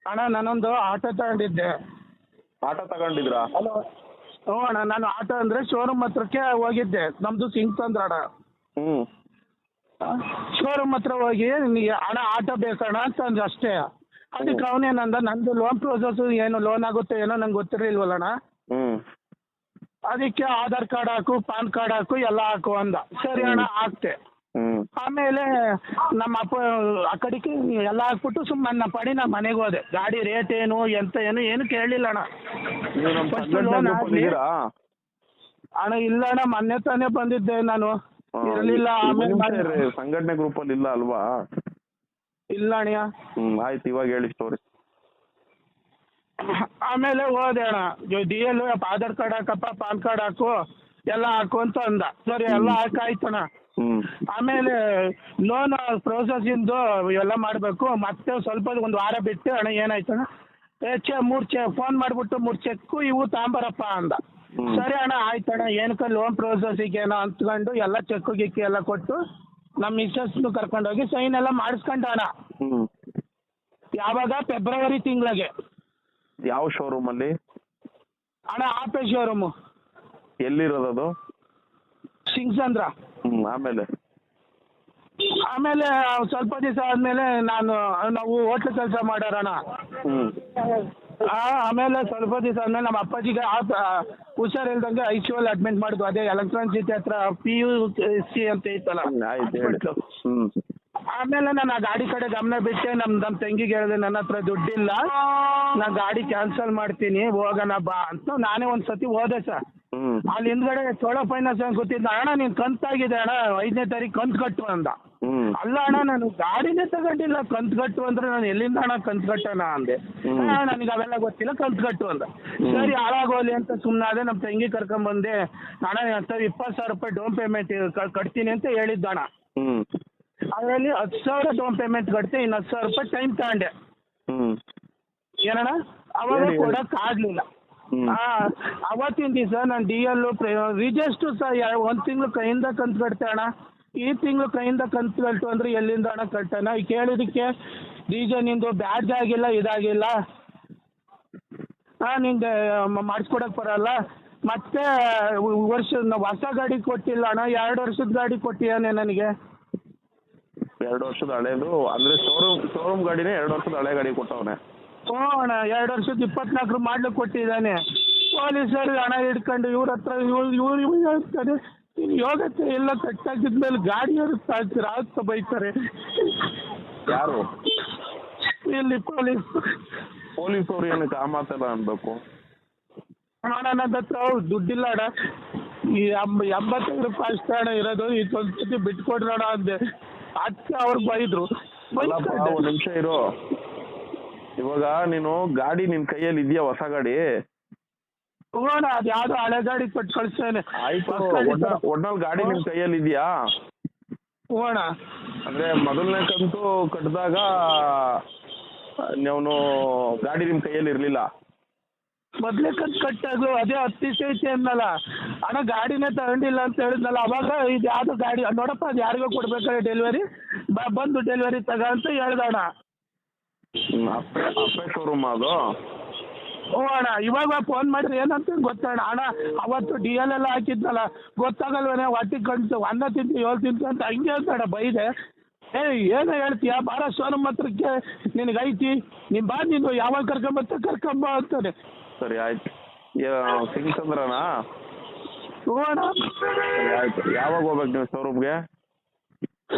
ಅಣ್ಣ ನಾನೊಂದು ಆಟೋ ತಗೊಂಡಿದ್ದೆ. ಆಟೋ ತಗೊಂಡಿದ್ರಾ? ಹಲೋ. ಹ್ಞೂ ಅಣ್ಣ, ನಾನು ಆಟೋ ಅಂದರೆ ಶೋರೂಮ್ ಹತ್ರಕ್ಕೆ ಹೋಗಿದ್ದೆ. ನಮ್ಮದು ಸಿಂಗ್ಸಂದ್ರ ಅಣ್ಣ. ಹ್ಞೂ ಶೋರೂಮ್ ಹತ್ರ ಹೋಗಿ ನಿನಗೆ ಅಣ್ಣ ಆಟೋ ಬೇಕಣ್ಣ ಅಂತ ಅಂದ ಅಷ್ಟೇ. ಅದಕ್ಕೆ ಅವನೇನಂದ, ನಂದು ಲೋನ್ ಪ್ರೋಸೆಸ್ ಏನು ಲೋನ್ ಆಗುತ್ತೆ ಏನೋ ನಂಗೆ ಗೊತ್ತಿರಲಿಲ್ವಲ್ಲಣ್ಣ. ಹ್ಞೂ ಅದಕ್ಕೆ ಆಧಾರ್ ಕಾರ್ಡ್ ಹಾಕು, ಪಾನ್ ಕಾರ್ಡ್ ಹಾಕು, ಎಲ್ಲ ಹಾಕು ಅಂದ. ಸರಿ ಅಣ್ಣ ಹಾಕ್ತೆ. ಹ್ಞೂ ಆಮೇಲೆ ನಮ್ಮ ಅಪ್ಪ ಆ ಕಡೆಗೆ ಎಲ್ಲ ಹಾಕ್ಬಿಟ್ಟು ಸುಮ್ಮನೆ ನನ್ನ ಪಡಿ ನಾನು ಮನೆಗೆ ಹೋದೆ. ಗಾಡಿ ರೇಟ್ ಏನು ಎಂತ ಏನು ಕೇಳಲಿಲ್ಲ ಅಣ್ಣ. ನೀವು ನಮ್ಮ ಫಸ್ಟ್ ಸಂಘಟನೆ ಲೋನ್ ಗ್ರೂಪಲ್ಲಿ ಆಗಲಿ ಇದ್ದೀರಾ? ಅಣ್ಣ. ಇಲ್ಲ ಅಣ್ಣ, ಮೊನ್ನೆ ತಾನೇ ಬಂದಿದ್ದೆ ನಾನು, ಇರಲಿಲ್ಲ. ಆಮೇಲೆ ಸಂಘಟನೆ ಗ್ರೂಪಲ್ಲಿ ಇಲ್ಲ ಅಲ್ವಾ? ಇಲ್ಲ ಅಣ್ಣ. ಆಯ್ತು, ಇವಾಗ ಹೇಳಿ ಸ್ಟೋರಿ. ಆಮೇಲೆ ಹೋದೆ ಅಣ್ಣ, ಡಿ ಎಲ್ ಆಧಾರ್ ಕಾರ್ಡ್ ಹಾಕಪ್ಪ, ಪಾನ್ ಕಾರ್ಡ್ ಹಾಕು, ಎಲ್ಲ ಹಾಕು ಅಂತ ಅಂದ. ಸರಿ ಎಲ್ಲ ಹಾಕಾಯ್ತಣ್ಣ. ಆಮೇಲೆ ಲೋನ್ ಪ್ರೋಸೆಸ್ಸಿಂದು ಎಲ್ಲ ಮಾಡಬೇಕು. ಮತ್ತೆ ಸ್ವಲ್ಪ ಒಂದು ವಾರ ಬಿಟ್ಟು ಅಣ್ಣ ಏನಾಯ್ತಣ್ಣ, ಫೋನ್ ಮಾಡಿಬಿಟ್ಟು 3 ಚೆಕ್ಕು ಇವು ತಾಂಬರಪ್ಪ ಅಂದ. ಸರಿ ಅಣ್ಣ ಆಯ್ತಣ್ಣ, ಏನಕ್ಕೆ ಲೋನ್ ಪ್ರೋಸೆಸ್ಸಿಗೇನೋ ಅಂದ್ಕೊಂಡು ಎಲ್ಲ ಚೆಕ್ಕು ಗಿಕ್ಕು ಎಲ್ಲ ಕೊಟ್ಟು ನಮ್ಮ ಮಿಸ್ಸಸ್ನು ಕರ್ಕೊಂಡೋಗಿ ಸೈನ್ ಎಲ್ಲ ಮಾಡಿಸ್ಕೊಂಡಣ್ಣ. ಯಾವಾಗ ಫೆಬ್ರವರಿ ತಿಂಗಳಿಗೆ. ಯಾವ ಶೋರೂಮಲ್ಲಿ ಅಣ್ಣ? Ape showroom. ಎಲ್ಲಿರೋದು? ಸಿಂಗ್ಸಂದ್ರ. ಆಮೇಲೆ ಸ್ವಲ್ಪ ದಿವಸ ಆದಮೇಲೆ ನಾವು ಹೋಟ್ಲು ಕೆಲಸ ಮಾಡೋರಣ್ಣ. ಆಮೇಲೆ ಸ್ವಲ್ಪ ದಿವಸ ಆದಮೇಲೆ ನಮ್ಮ ಅಪ್ಪಾಜಿಗೆ ಹುಷಾರಿಲ್ದಂಗೆ ಐಸಿಯುಲ್ಲಿ ಅಡ್ಮಿಟ್ ಮಾಡಿದ್ವು. ಅದೇ ಎಲೆಕ್ಟ್ರಾನಿಕ್ ಸಿಟಿ ಹತ್ರ PUC ಅಂತ ಐತಲ್ಲ. ಆಮೇಲೆ ನಾನು ಆ ಗಾಡಿ ಕಡೆ ಗಮನ ಬಿಟ್ಟೆ. ನಮ್ಮ ತಂಗಿಗೆ ಹೇಳಿದೆ, ನನ್ನ ಹತ್ರ ದುಡ್ಡಿಲ್ಲ, ನಾನು ಗಾಡಿ ಕ್ಯಾನ್ಸಲ್ ಮಾಡ್ತೀನಿ, ಹೋಗೋಣ ಬಾ ಅಂತ. ನಾನೇ ಒಂದು ಸತಿ ಹೋದೆ ಸರ್. ಅಲ್ಲಿ ಹಿಂದ್ಗಡೆ ಚೋಳ ಫೈನಾನ್ಸ್ ಅಂತ ಗೊತ್ತಿದ್ದ. ಅಣ್ಣ ನೀನು ಕಂತಾಗಿದೆ ಅಣ್ಣ, 5ನೇ ತಾರೀಕು ಕಂತು ಕಟ್ಟು ಅಂದ. ಅಲ್ಲ ಅಣ್ಣ, ನಾನು ಗಾಡಿನೇ ತಗೊಂಡಿಲ್ಲ, ಕಂತು ಕಟ್ಟು ಅಂದ್ರೆ ನಾನು ಎಲ್ಲಿಂದ ಅಣ್ಣ ಕಂತು ಕಟ್ಟೋಣ ಅಂದೆ. ನನಗೆ ಅವೆಲ್ಲ ಗೊತ್ತಿಲ್ಲ, ಕಂತು ಕಟ್ಟು ಅಂದ. ಸರಿ ಹಾಳಾಗೋಲಿ ಅಂತ ಸುಮ್ಮನಾದೆ. ನಮ್ಮ ತಂಗಿ ಕರ್ಕೊಂಬಂದೆ. ಅಣ್ಣ 20,000 ರೂಪಾಯಿ ಡೌನ್ ಪೇಮೆಂಟ್ ಕಟ್ತೀನಿ ಅಂತ ಹೇಳಿದ್ದಣ್ಣ. ಅದರಲ್ಲಿ 10,000 ಡೌನ್ ಪೇಮೆಂಟ್ ಕಟ್ತೆ, ಇನ್ನು 10,000 ರೂಪಾಯಿ ಟೈಮ್ ತಗೊಂಡೆ. ಏನಣ್ಣ ಅವಾಗ ಕೊಡೋಕ್ಕಾಗಲಿಲ್ಲ. ಅವತ್ತಿನ ದಿವಸ ನಾನು DL ರಿಜಿಸ್ಟ್ರು ಸಹ 1 ತಿಂಗಳು ಕೈಯಿಂದ ಕಂತು ಕಟ್ತೆ ಅಣ್ಣ. ಈ ತಿಂಗಳು ಕೈಯಿಂದ ಕಂತು ಕಟ್ಟು ಅಂದರೆ ಎಲ್ಲಿಂದ ಹಣ ಕಟ್ಟೋಣ? ಕೇಳಿದ್ದಕ್ಕೆ ನಿಂದು ಬ್ಯಾಡ್ಜ್ ಆಗಿಲ್ಲ, ಇದಾಗಿಲ್ಲ, ನಿಂಗೆ ಮಾಡಿಸ್ಕೊಡಕ್ಕೆ ಬರೋಲ್ಲ. ಮತ್ತೆ ಹೊಸ ಗಾಡಿ ಕೊಟ್ಟಿಲ್ಲ ಅಣ್ಣ, 2 ವರ್ಷದ ಗಾಡಿ ಕೊಟ್ಟಿಯಾನೆ ನನಗೆ. 2 ವರ್ಷದ ಹಳೇದು ಅಂದರೆ ಶೋರೂಮ್ ಗಾಡಿನೇ 2 ವರ್ಷದ ಹಳೆ ಗಾಡಿ ಕೊಟ್ಟವನೆ. ಹ್ಞೂ ಅಣ್ಣ, 2 ವರ್ಷದ 24 ಮಾಡ್ಲಿಕ್ಕೆ ಕೊಟ್ಟಿದ್ದಾನೆ. ಪೊಲೀಸರು ಹಣ ಹಿಡ್ಕೊಂಡು ಇವ್ರ ಹತ್ರ ಇವ್ರು ಹೇಳ್ತಾರೆ, ನೀನು ಯೋಗಕ್ಕೆ ಎಲ್ಲ ಕಟ್ಟಾಕಿದ್ಮೇಲೆ ಗಾಡಿಯವರು ತಾಳ್ತೀರಾ ಅಂತ ಬೈತಾರೆ. ಯಾರು? ಇಲ್ಲಿ ಪೊಲೀಸವ್ರು ಏನಕ್ಕೆ ಆ ಮಾತೆಲ್ಲ ಅನ್ಬೇಕು? ಅಣ್ಣ ನನ್ನ ಹತ್ರ ದುಡ್ಡಿಲ್ಲ ಅಣ್ಣ, ಈ 85 ರೂಪಾಯಿ ಅಷ್ಟೇ ಅಣ್ಣ ಇರೋದು, ಈ ಒಂದು ಸತಿ ಬಿಟ್ಕೊಡ್ರಣ ಅಂದೆ. ಅದಕ್ಕೆ ಅವ್ರು ಬೈದ್ರು. ಒಂದು ನಿಮಿಷ ಇರು. ಇವಾಗ ನೀನು ಗಾಡಿ ನಿನ್ ಕೈಯಲ್ಲಿ ಇದೆಯಾ? ಹೊಸ ಗಾಡಿ? ಹ್ಞೂ ಅಣ್ಣ, ಅದು ಯಾವ್ದೋ ಹಳೆ ಗಾಡಿ ಕೊಟ್ಟು ಕಳಿಸ್ತೇನೆ. ಆಯ್ತು, ಒಟ್ನಲ್ಲಿ ಗಾಡಿ ನಿನ್ ಕೈಯಲ್ಲಿ ಇದೆಯಾ? ಹ್ಞೂ ಅಣ್ಣ. ಅಂದ್ರೆ ಮೊದಲನೇ ಕಂತು ಕಟ್ಟಿದಾಗ ನೀವು ಗಾಡಿ ನಿಮ್ ಕೈಯಲ್ಲಿ ಇರ್ಲಿಲ್ಲ? ಮೊದಲೇ ಕಂತು ಕಟ್ಟಾಗು ಅದೇ 10 ದಿವಸ ಐತೆ ಅನ್ನಲ್ಲ ಅಣ್ಣ, ಗಾಡಿನೇ ತಗೊಂಡಿಲ್ಲ ಅಂತ ಹೇಳಿದ್ನಲ್ಲ. ಅವಾಗ ಇದು ಯಾವ್ದು ಗಾಡಿ ನೋಡಪ್ಪ, ಅದು ಯಾರಿಗೋ ಕೊಡ್ಬೇಕಾದ್ರೆ ಡೆಲಿವರಿ ಬಂದು ಡೆಲಿವರಿ ತಗ ಅಂತ ಹೇಳ್ದಣ್ಣ. ಅಪ್ಪೆ ಶೋರೂಮ್ ಅದು? ಹ್ಞೂ ಅಣ್ಣ. ಇವಾಗ ಫೋನ್ ಮಾಡಿದ್ರೆ ಏನಂತ ಗೊತ್ತಣ್ಣ. ಅಣ್ಣ ಅವತ್ತು DL ಎಲ್ಲ ಹಾಕಿದ್ನಲ್ಲ, ಗೊತ್ತಾಗಲ್ವೇನೆ ಹೊಟ್ಟಿಗೆ ಕಂತು ಅನ್ನ ತಿಂತು 7 ತಿಂತು ಅಂತ ಹಂಗೆ ಅಂತಣ್ಣ ಬೈದೆ. ಏನು ಹೇಳ್ತೀಯ, ಬಾರ ಶೋರೂಮ್ ಹತ್ರಕ್ಕೆ, ನಿನಗೈತಿ, ನೀನು ಬಾ, ನೀನು ಯಾವಾಗ ಕರ್ಕೊಂಬ ಅಂತಾನೆ. ಸರಿ ಆಯ್ತು. ಸಿಂಗ್ಸಂದ್ರನಾ? ಹ್ಞೂ ಅಣ್ಣ. ಸರಿ ಆಯ್ತು. ಯಾವಾಗ ಹೋಗ್ಬೇಕು ನೀವು ಶೋರೂಮ್ಗೆ?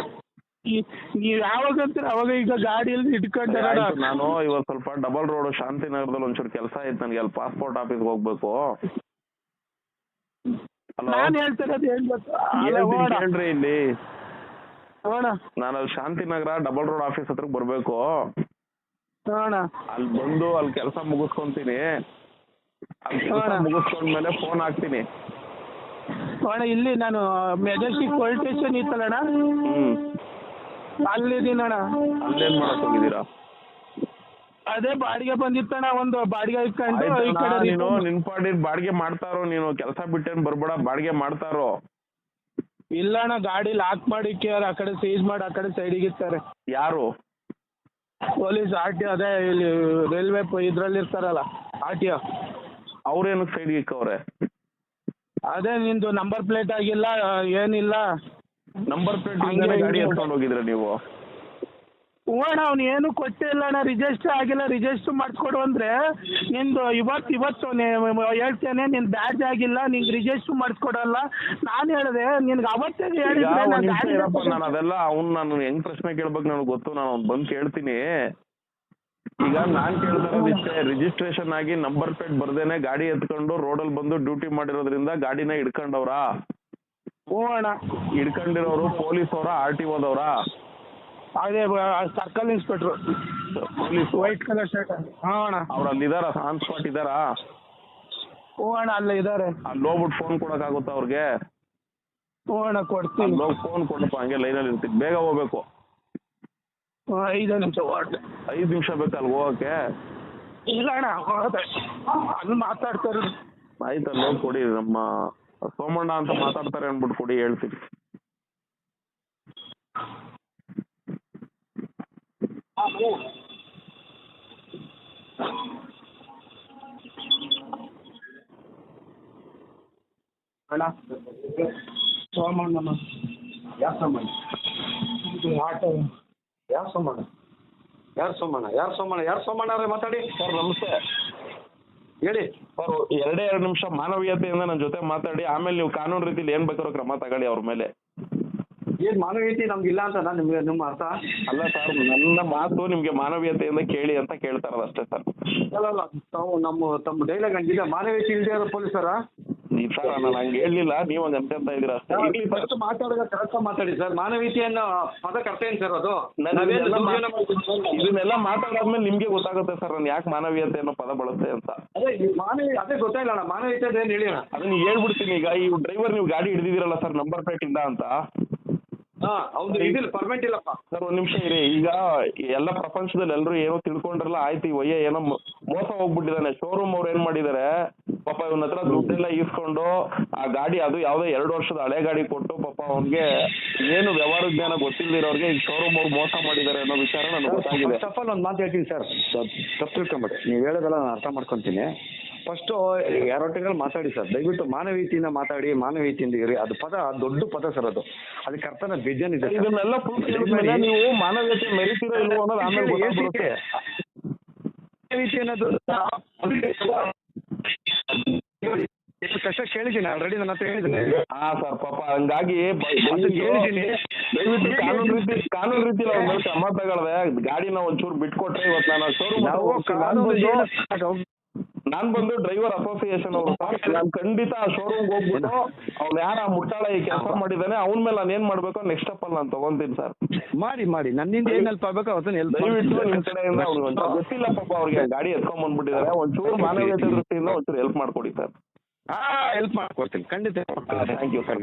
ನೀವು ಯಾವಾಗ ಅಂತೀರ ಅವಾಗ. ಈಗ ಗಾಡಿಯಲ್ಲಿ ಇಟ್ಕೊಂಡೆ ನಾನು ಇವತ್ತು ಸ್ವಲ್ಪ ಡಬಲ್ ರೋಡ್ ಶಾಂತಿನಗರದಲ್ಲಿ ಒಂಚೂರು ಕೆಲಸ ಆಯ್ತು ನನಗೆ, ಅಲ್ಲಿ ಪಾಸ್ಪೋರ್ಟ್ ಆಫೀಸ್ಗೆ ಹೋಗ್ಬೇಕು. ನಾನು ಹೇಳ್ತಿರೋದು ಏನು ಗೊತ್ತಾ ಹೇಳ್ರಿ ಇಲ್ಲಿ. ಅಣ್ಣ ನಾನು ಅಲ್ಲಿ ಶಾಂತಿನಗರ ಡಬಲ್ ರೋಡ್ ಆಫೀಸ್ ಹತ್ರಕ್ಕೆ ಬರಬೇಕು. ಅಣ್ಣ ಅಲ್ಲಿ ಬಂದು ಅಲ್ಲಿ ಕೆಲಸ ಮುಗಿಸ್ಕೊಂತೀನಿ. ಅಲ್ಲಿ ಕೆಲಸ ಮುಗಿಸ್ಕೊಂಡ್ಮೇಲೆ ಫೋನ್ ಹಾಕ್ತೀನಿ. ಅಣ್ಣ ಇಲ್ಲಿ ನಾನು ಮೆಜೆಸ್ಟಿಕ್ ಪೊಲೀಸ್ ಸ್ಟೇಷನ್ ಇತ್ತಲ್ಲ ಅಣ್ಣ, ಅಲ್ಲಿದ್ದೀನಿ ಅಣ್ಣ. ಅಲ್ಲೇನ್ ಮಾಡಕ್ ಹೋಗಿದ್ದೀರಾ? ಅದೇ ಬಾಡಿಗೆ ಬಂದಿತ್ತಣ್ಣ, ಒಂದು ಬಾಡಿಗೆ ಇಟ್ಕೊಂಡು ಈ ಕಡೆ ನೀನು ನಿನ್ ಪಾಡಿ ಬಾಡಿಗೆ ಮಾಡ್ತಾರೋ, ನೀನು ಕೆಲಸ ಬಿಟ್ಟೇನು ಬರ್ಬೇಡ, ಬಾಡಿಗೆ ಮಾಡ್ತಾರೋ. ಇಲ್ಲ ಅಣ್ಣ, ಗಾಡಿ ಲಾಕ್ ಮಾಡಿ ಆ ಕಡೆ ಸೀಜ್ ಮಾಡಿ ಆ ಕಡೆ ಸೈಡಿಗೆ ಇರ್ತಾರೆ. ಯಾರು? ಪೊಲೀಸ್ ಆರ್ ಟಿ ಅದೇ ಇಲ್ಲಿ ರೈಲ್ವೆ ಇದ್ರಲ್ಲಿ ಇರ್ತಾರಲ್ಲ ಆರ್ ಟಿ ಒ. ಅವ್ರೇನಕ್ಕೆ ಸೈಡ್ಗೆ ಇಕ್ಕವ್ರೆ? ಅದೇ ನಿಂದು ನಂಬರ್ ಪ್ಲೇಟ್ ಆಗಿಲ್ಲ ಏನಿಲ್ಲ. ನಂಬರ್ ಪ್ಲೇಟ್ ಇಲ್ದೇ ಗಾಡಿ ಎತ್ಕೊಂಡು ಹೋಗಿದ್ರೆ ನೀವು? ಹ್ಞೂ ಅಣ್ಣ, ಅವ್ನು ಏನು ಕೊಟ್ಟಿಲ್ಲ ಅಣ್ಣ, ರಿಜಿಸ್ಟರ್ ಆಗಿಲ್ಲ, ರಿಜಿಸ್ಟರ್ ಮಾಡಿಸ್ಕೊಡು ಅಂದರೆ ನಿಂದು ಇವತ್ತು ಹೇಳ್ತೇನೆ ನಿನ್ನ ಬ್ಯಾಡ್ಜ್ ಆಗಿಲ್ಲ, ನಿಂಗೆ ರಿಜಿಸ್ಟರ್ ಮಾಡಿಸ್ಕೊಡಲ್ಲ. ನಾನು ಹೇಳಿದೆ ನಿನ್ಗೆ ಅವತ್ತೇ ಹೇಳಿದ್ರೆ ನಾನು ಅದೆಲ್ಲ ನಾನು ಹೆಂಗ್ ಪ್ರಶ್ನೆ ಕೇಳ್ಬೇಕು ನನಗೆ ಗೊತ್ತು, ನಾನು ಅವ್ನು ಬಂದು ಕೇಳ್ತೀನಿ. ಈಗ ನಾನ್ ಕೇಳ್ತಾರದಿಷ್ಟೇ, ರಿಜಿಸ್ಟ್ರೇಷನ್ ಆಗಿ ನಂಬರ್ ಪ್ಲೇಟ್ ಬರ್ದೇನೆ ಗಾಡಿ ಎತ್ಕೊಂಡು ರೋಡಲ್ಲಿ ಬಂದು ಡ್ಯೂಟಿ ಮಾಡಿರೋದ್ರಿಂದ ಗಾಡಿನ ಹಿಡ್ಕೊಂಡವ್ರಾ? ಹ್ಞೂ ಅಣ್ಣ. ಹಿಡ್ಕೊಂಡಿರೋರು ಪೊಲೀಸ್ ಅವರ ಆರ್ ಟಿ ಓದವ್ರಾ? ಅದೇ circle inspector, police white colour shirt. ಹಾಂ ಅಣ್ಣ. ಅವ್ರು ಅಲ್ಲಿ ಇದಾರ, ಆನ್ ಸ್ಪಾಟ್ ಇದಾರಾ? ಹ್ಞೂ ಅಣ್ಣ, ಅಲ್ಲೇ ಇದ್ದಾರೆ. ಅಲ್ಲಿ ಹೋಗ್ಬಿಟ್ಟು ಫೋನ್ ಕೊಡಕ್ಕಾಗುತ್ತಾ ಅವ್ರಿಗೆ? ಹ್ಞೂ ಅಣ್ಣ, ಕೊಡ್ತೀನಿ. ಹೋಗಿ ಫೋನ್ ಕೊಡಪ್ಪ, ಹಂಗೆ ಲೈನಲ್ಲಿ ಇರ್ತೀನಿ, ಬೇಗ ಹೋಗ್ಬೇಕು. 5 ನಿಮಿಷ ಹೊರಟೆ. 5 ನಿಮಿಷ ಬೇಕಾ ಅಲ್ಲಿ ಹೋಗಕ್ಕೆ? ಇಲ್ಲ ಅಣ್ಣ, ಹೋದೆ ಅಲ್ಲಿ ಮಾತಾಡ್ತಾರೆ. ಆಯ್ತು, ಅಲ್ಲಿ ಹೋಗಿ ಕೊಡಿ, ನಮ್ಮ ಸೋಮಣ್ಣ ಅಂತ ಮಾತಾಡ್ತಾರೆ ಅಂದ್ಬಿಟ್ಟು ಕೊಡಿ, ಹೇಳ್ತೀನಿ. ಅಣ್ಣ ಸೋಮಣ್ಣ. ಯಾರು ಸೋಮಣ್ಣ? ಆಟೋ. ಯಾರು ಸೋಮಣ್ಣ? ಯಾರು ಸೋಮಣ್ಣ? ಯಾರು ಸೋಮಣ್ಣ? ಯಾರು ಸೋಮಣ್ಣ ಅವರೇ ಮಾತಾಡಿ. ಸರ್ ನಮಸ್ತೆ. ಹೇಳಿ ಸರ್, 2 ನಿಮಿಷ ಮಾನವೀಯತೆಯಿಂದ ನನ್ನ ಜೊತೆ ಮಾತಾಡಿ, ಆಮೇಲೆ ನೀವು ಕಾನೂನು ರೀತಿಲಿ ಏನ್ ಬೇಕಾದ್ರೂ ಕ್ರಮ ತಗೊಳ್ಳಿ ಅವ್ರ ಮೇಲೆ. ಏನು ಮಾನವೀಯತೆ ನಮ್ಗಿಲ್ಲ ಅಂತ ನಿಮ್ಮ ಅರ್ಥ? ಅಲ್ಲ ಸರ್, ನನ್ನ ಮಾತು ನಿಮ್ಗೆ ಮಾನವೀಯತೆಯಿಂದ ಕೇಳಿ ಅಂತ ಕೇಳ್ತಾರಲ್ಲ ಅಷ್ಟೇ ಸರ್. ಅಲ್ಲ ತಾವು ತಮ್ಮ ಡೈಲಾಗ್ ಹಂಗಿದೆ, ಮಾನವೀಯತೆ ಇಲ್ಲದೆ ಇರೋ ಪೊಲೀಸರ? ಸರ್ ನಾನು ಹಂಗೆ ಹೇಳಲಿಲ್ಲ, ನೀವು ಹಂಗೆ ಅನ್ಕೊಂತ ಇದ್ದೀರಾ ಅಷ್ಟೇ. ಫಸ್ಟ್ ಮಾತಾಡಿದಾಗ ಕರೆಕ್ಟ್ ಮಾತಾಡಿ ಸರ್. ಮಾನವೀಯತೆ ಅನ್ನೋ ಪದಕ್ಕೆ ಅರ್ಥ ಏನು ಸರ್ ಅದು? ಇದನ್ನೆಲ್ಲ ಮಾತಾಡಾದ್ಮೇಲೆ ನಿಮ್ಗೆ ಗೊತ್ತಾಗುತ್ತೆ ಸರ್ ನಾನು ಯಾಕೆ ಮಾನವೀಯತೆ ಅನ್ನೋ ಪದ ಬಳಸ್ತೆ ಅಂತ. ಅದೇ ಗೊತ್ತಾಯಿಲ್ಲ ಅಣ್ಣ, ಮಾನವೀಯತೆ ಏನು ಹೇಳಿ ಅಣ್ಣ. ಅದನ್ನ ಹೇಳ್ಬಿಡ್ತೀನಿ. ಈಗ ಈ ಡ್ರೈವರ್ ನೀವು ಗಾಡಿ ಹಿಡಿದಿರಲ್ಲ ಸರ್ ನಂಬರ್ ಪ್ಲೇಟ್ ಇಂದ ಅಂತ. ಹೌದು, ಇದಿಲ್ಲ, ಪರ್ಮೆಂಟ್ ಇಲ್ಲಪ್ಪ ಸರ್. 1 ನಿಮಿಷ ಇರಿ. ಈಗ ಎಲ್ಲ ಪ್ರಪಂಚದಲ್ಲಿ ಎಲ್ಲರೂ ಏನೋ ತಿಳ್ಕೊಂಡ್ರಲ್ಲ, ಆಯ್ತು ಈ ವಯ್ಯ ಏನೋ ಮೋಸ ಹೋಗ್ಬಿಟ್ಟಿದ್ದಾನೆ. ಶೋರೂಮ್ ಅವ್ರು ಏನ್ ಮಾಡಿದಾರೆ, ಪಾಪ ಇವನ ಹತ್ರ ದುಡ್ಡೆಲ್ಲ ಈಸ್ಕೊಂಡು ಆ ಗಾಡಿ, ಅದು ಯಾವ್ದೋ 2 ವರ್ಷದ ಹಳೆ ಗಾಡಿ ಕೊಟ್ಟು, ಪಾಪ ಅವ್ನಿಗೆ ಏನು ವ್ಯವಹಾರ ಜ್ಞಾನ ಗೊತ್ತಿಲ್ಲದಿರೋರ್ಗೆ ಈ ಶೋರೂಮ್ ಅವ್ರು ಮೋಸ ಮಾಡಿದ್ದಾರೆ ಅನ್ನೋ ವಿಚಾರ ನನಗೆ ಗೊತ್ತಾಗಿದೆ. ಫಸ್ಟ್ ಆಫ್ ಆಲ್ ಒಂದು ಮಾತು ಹೇಳ್ತೀನಿ ಸರ್, ತಪ್ಪು ತಿಳ್ಕೊಂಬೇಡಿ. ನೀವು ಹೇಳೋದೆಲ್ಲ ನಾನು ಅರ್ಥ ಮಾಡ್ಕೊತೀನಿ. ಫಸ್ಟು ಯಾರೊಟ್ಟಿಗೆ ಮಾತಾಡಿ ಸರ್, ದಯವಿಟ್ಟು ಮಾನವೀಯತೆಯಿಂದ ಮಾತಾಡಿ, ಮಾನವೀಯತೆಯಿಂದ ಇರಿ. ಅದು ಪದ ದೊಡ್ಡ ಪದ ಸರ್, ಅದಕ್ಕೆ ಅರ್ಥನ ಬೇಜಾನಿದೆ. ಇದನ್ನೆಲ್ಲ ಪ್ರೂಫ್ ಹೇಳಿದ್ಮೇಲೆ ನೀವು ಮಾನವೀಯತೆ ಮೆರಿತೀರೋ ಇಲ್ವೋ ಅನ್ನೋದು ಆಮೇಲೆ ಗೊತ್ತಾಗ್ಬಿಡುತ್ತೆ. ಮಾನವೀಯತೆ ಅನ್ನೋದು ಎಷ್ಟು ಕಷ್ಟ ಕೇಳಿದ್ದೀನಿ ಆಲ್ರೆಡಿ, ನನ್ನ ಹತ್ರ ಹೇಳಿದ್ದೀನಿ. ಹಾ ಸರ್, ಪಾಪ ಹಂಗಾಗಿ ಹೇಳಿದ್ದೀನಿ. ದಯವಿಟ್ಟು ಕಾನೂನು ರೀತಿಲಿ ಅವ್ರ ಮೇಲೆ ಕ್ರಮ ತಗೊಳ್ದೆ ಗಾಡಿನ ಒಂಚೂರು ಬಿಟ್ಕೊಟ್ರೆ ಇವತ್ತು ನಾನು ಶೋರೂಮ್ ನಾನ್ ಬಂದು ಡ್ರೈವರ್ ಅಸೋಸಿಯೇಷನ್ ಅವರು ಸರ್, ನಾನು ಖಂಡಿತ ಆ ಶೋರೂಮ್ಗೆ ಹೋಗ್ಬಿಟ್ಟು ಅವ್ನು ಯಾರ ಮುಟ್ಟಾಳ ಈ ಕೆಲಸ ಮಾಡಿದ್ದಾನೆ ಅವನ ಮೇಲೆ ನಾನು ಏನ್ ಮಾಡ್ಬೇಕು ನೆಕ್ಸ್ಟ್ ಸ್ಟೆಪ್ ಅಲ್ಲಿ ನಾನು ತಗೊಂತೀನಿ ಸರ್. ಮಾಡಿ ನನ್ನಿಂದ ಏನ್ ಹೆಲ್ಪ್ ಆಗ್ಬೇಕು ಅದನ್ನ ದಯವಿಟ್ಟು ನಿಮ್ ಕಡೆಯಿಂದ ಅವ್ನಿಗೆ ಒಂಚೂರು ಗೊತ್ತಿಲ್ಲ ಪಾಪ ಅವ್ರಿಗೆ ಗಾಡಿ ಎತ್ಕೊಂಡ್ ಬಂದ್ಬಿಟ್ಟಿದ್ದಾರೆ, ಒಂಚೂರು ಮಾನವೀಯತೆ ದೃಷ್ಟಿಯಿಂದ ಒಂಚೂರು ಹೆಲ್ಪ್ ಮಾಡ್ಕೊಡಿ ಸರ್. ಹೆಲ್ಪ್ ಮಾಡ್ಕೊಡ್ತೀನಿ ಖಂಡಿತ. Thank you sir.